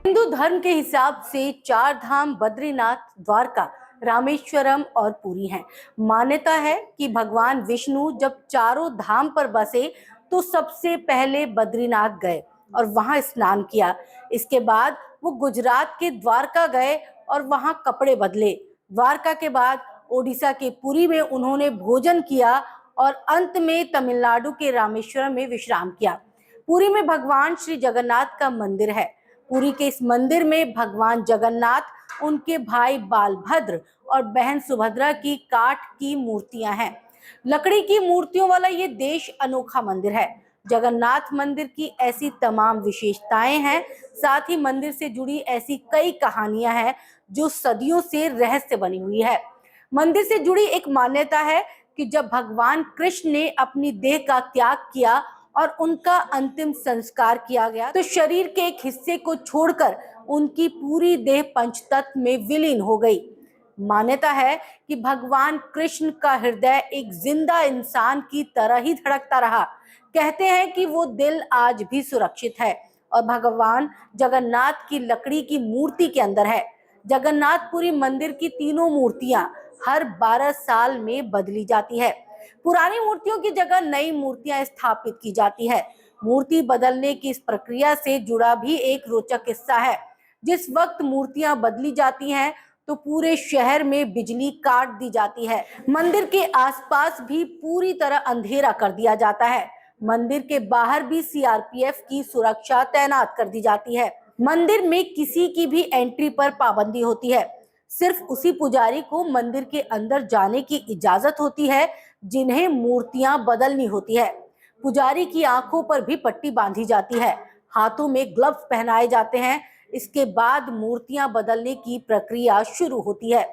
हिंदू धर्म के हिसाब से चार धाम बद्रीनाथ, द्वारका, रामेश्वरम और पुरी हैं। मान्यता है कि भगवान विष्णु जब चारों धाम पर बसे तो सबसे पहले बद्रीनाथ गए और वहां स्नान किया। इसके बाद वो गुजरात के द्वारका गए और वहां कपड़े बदले। द्वारका के बाद ओडिशा के पुरी में उन्होंने भोजन किया और अंत में तमिलनाडु के रामेश्वरम में विश्राम किया। पुरी में भगवान श्री जगन्नाथ का मंदिर है। पुरी के इस मंदिर में भगवान जगन्नाथ, उनके भाई बालभद्र और बहन सुभद्रा की काठ की मूर्तियां हैं। लकड़ी की मूर्तियों वाला ये देश अनोखा मंदिर है। जगन्नाथ मंदिर की ऐसी तमाम विशेषताएं हैं, साथ ही मंदिर से जुड़ी ऐसी कई कहानियां हैं जो सदियों से रहस्य बनी हुई है। मंदिर से जुड़ी एक मान्यता है कि जब भगवान कृष्ण ने अपनी देह का त्याग किया और उनका अंतिम संस्कार किया गया तो शरीर के एक हिस्से को छोड़कर उनकी पूरी देह पंचतत्व में विलीन हो गई। मान्यता है कि भगवान कृष्ण का हृदय एक जिंदा इंसान की तरह ही धड़कता रहा। कहते हैं कि वो दिल आज भी सुरक्षित है और भगवान जगन्नाथ की लकड़ी की मूर्ति के अंदर है। जगन्नाथपुरी मंदिर की तीनों मूर्तियां हर 12 साल में बदली जाती है। पुरानी मूर्तियों की जगह नई मूर्तियां स्थापित की जाती है। मूर्ति बदलने की इस प्रक्रिया से जुड़ा भी एक रोचक किस्सा है। जिस वक्त मूर्तियां बदली जाती हैं तो पूरे शहर में बिजली काट दी जाती है। मंदिर के आसपास भी पूरी तरह अंधेरा कर दिया जाता है। मंदिर के बाहर भी सीआरपीएफ की सुरक्षा तैनात कर दी जाती है। मंदिर में किसी की भी एंट्री पर पाबंदी होती है। सिर्फ उसी पुजारी को मंदिर के अंदर जाने की इजाजत होती है जिन्हें मूर्तियां बदलनी होती है। पुजारी की आंखों पर भी पट्टी बांधी जाती है, हाथों में ग्लव्स पहनाए जाते हैं। इसके बाद मूर्तियां बदलने की प्रक्रिया शुरू होती है।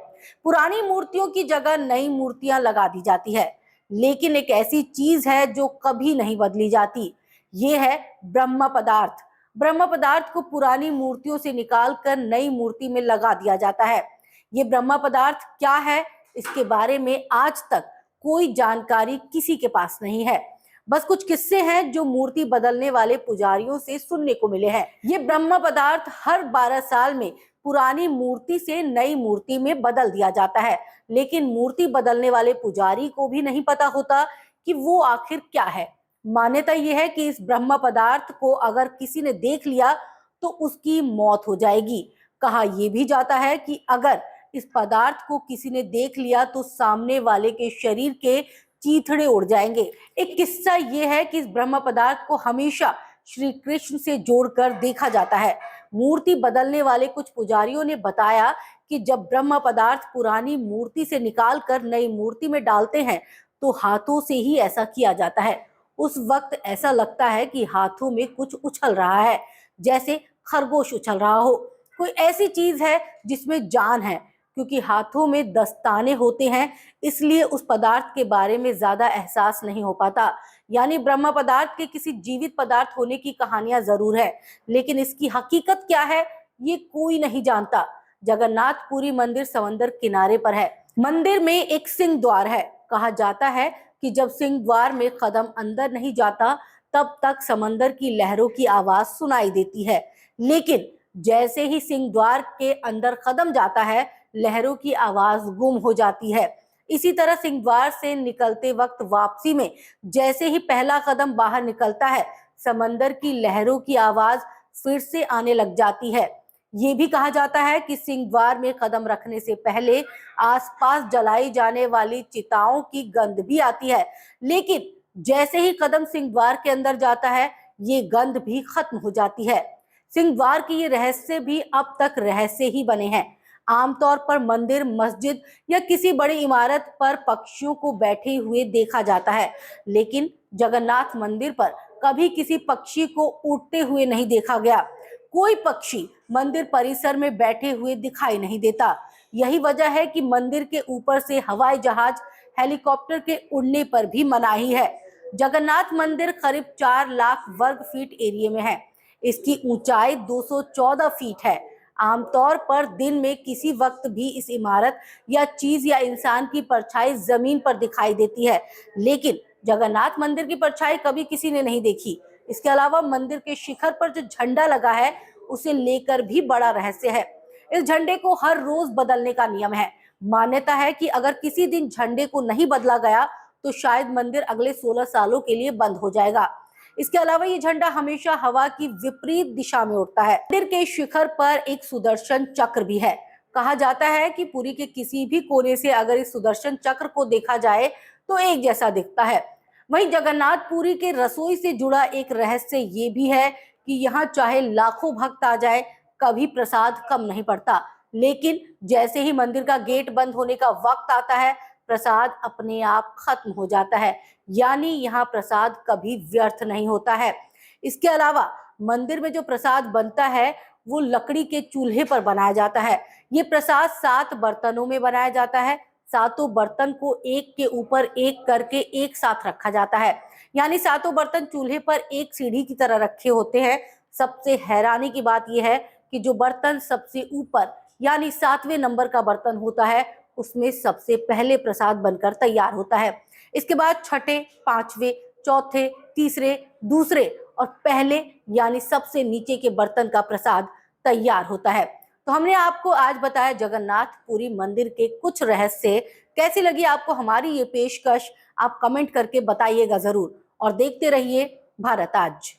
पुरानी मूर्तियों की जगह नई मूर्तियां लगा दी जाती है, लेकिन एक ऐसी चीज है जो कभी नहीं बदली जाती। ये है ब्रह्म पदार्थ। ब्रह्म पदार्थ को पुरानी मूर्तियों से निकालकर नई मूर्ति में लगा दिया जाता है। ये ब्रह्म पदार्थ क्या है, इसके बारे में आज तक कोई जानकारी किसी के पास नहीं है। बस कुछ किस्से हैं जो मूर्ति बदलने वाले पुजारियों से सुनने को मिले हैं। ये ब्रह्म पदार्थ हर 12 साल में पुरानी मूर्ति से नई मूर्ति में बदल दिया जाता है, लेकिन मूर्ति बदलने वाले पुजारी को भी नहीं पता होता कि वो आखिर क्या है। मान्यता यह है कि इस ब्रह्म पदार्थ को अगर किसी ने देख लिया तो उसकी मौत हो जाएगी। कहा यह भी जाता है कि अगर इस पदार्थ को किसी ने देख लिया तो सामने वाले के शरीर के चीथड़े उड़ जाएंगे। एक किस्सा ये है कि इस ब्रह्म पदार्थ को हमेशा श्री कृष्ण से जोड़कर देखा जाता है। मूर्ति बदलने वाले कुछ पुजारियों ने बताया कि जब ब्रह्म पदार्थ पुरानी मूर्ति से निकालकर नई मूर्ति में डालते हैं तो हाथों से ही ऐसा किया जाता है। उस वक्त ऐसा लगता है कि हाथों में कुछ उछल रहा है, जैसे खरगोश उछल रहा हो। कोई ऐसी चीज है जिसमें जान है। क्योंकि हाथों में दस्ताने होते हैं, इसलिए उस पदार्थ के बारे में ज्यादा एहसास नहीं हो पाता। यानी ब्रह्म पदार्थ के किसी जीवित पदार्थ होने की कहानियां जरूर है, लेकिन इसकी हकीकत क्या है ये कोई नहीं जानता। जगन्नाथपुरी मंदिर समंदर किनारे पर है। मंदिर में एक सिंह द्वार है। कहा जाता है कि जब सिंह द्वार में कदम अंदर नहीं जाता तब तक समंदर की लहरों की आवाज सुनाई देती है, लेकिन जैसे ही सिंह द्वार के अंदर कदम जाता है लहरों की आवाज गुम हो जाती है। इसी तरह सिंह द्वार से निकलते वक्त वापसी में जैसे ही पहला कदम बाहर निकलता है समंदर की लहरों की आवाज फिर से आने लग जाती है। ये भी कहा जाता है कि सिंह द्वार में कदम रखने से पहले आसपास जलाई जाने वाली चिताओं की गंध भी आती है, लेकिन जैसे ही कदम सिंह द्वार के अंदर जाता है ये गंध भी खत्म हो जाती है। सिंह द्वार की ये रहस्य भी अब तक रहस्य ही बने हैं। आमतौर पर मंदिर, मस्जिद या किसी बड़ी इमारत पर पक्षियों को बैठे हुए देखा जाता है, लेकिन जगन्नाथ मंदिर पर कभी किसी पक्षी को उड़ते हुए नहीं देखा गया। कोई पक्षी मंदिर परिसर में बैठे हुए दिखाई नहीं देता। यही वजह है कि मंदिर के ऊपर से हवाई जहाज, हेलीकॉप्टर के उड़ने पर भी मनाही है। जगन्नाथ मंदिर करीब 4 लाख वर्ग फीट एरिया में है। इसकी ऊंचाई 214 फीट है। आमतौर पर दिन में किसी वक्त भी इस इमारत या चीज या इंसान की परछाई जमीन पर दिखाई देती है, लेकिन जगन्नाथ मंदिर की परछाई कभी किसी ने नहीं देखी। इसके अलावा मंदिर के शिखर पर जो झंडा लगा है उसे लेकर भी बड़ा रहस्य है। इस झंडे को हर रोज बदलने का नियम है। मान्यता है कि अगर किसी दिन झंडे को नहीं बदला गया तो शायद मंदिर अगले 16 सालों के लिए बंद हो जाएगा। इसके अलावा ये झंडा हमेशा हवा की विपरीत दिशा में उड़ता है। मंदिर के शिखर पर एक सुदर्शन चक्र भी है। कहा जाता है कि पुरी के किसी भी कोने से अगर इस सुदर्शन चक्र को देखा जाए तो एक जैसा दिखता है। वहीं जगन्नाथपुरी के रसोई से जुड़ा एक रहस्य ये भी है कि यहाँ चाहे लाखों भक्त आ जाए, कभी प्रसाद कम नहीं पड़ता। लेकिन जैसे ही मंदिर का गेट बंद होने का वक्त आता है, प्रसाद अपने आप खत्म हो जाता है। यानी यहाँ प्रसाद कभी व्यर्थ नहीं होता है। इसके अलावा मंदिर में जो प्रसाद बनता है वो लकड़ी के चूल्हे पर बनाया जाता है। ये प्रसाद 7 बर्तनों में बनाया जाता है। सातों बर्तन को एक के ऊपर एक करके एक साथ रखा जाता है। यानी सातों बर्तन चूल्हे पर एक सीढ़ी की तरह रखे होते हैं। सबसे हैरानी की बात यह है कि जो बर्तन सबसे ऊपर यानी 7वें नंबर का बर्तन होता है, उसमें सबसे पहले प्रसाद बनकर तैयार होता है। इसके बाद छठे, 5वें, चौथे, तीसरे, दूसरे और पहले यानी सबसे नीचे के बर्तन का प्रसाद तैयार होता है। तो हमने आपको आज बताया जगन्नाथपुरी मंदिर के कुछ रहस्य। कैसी लगी आपको हमारी ये पेशकश? आप कमेंट करके बताइएगा जरूर और देखते रहिए भारत आज।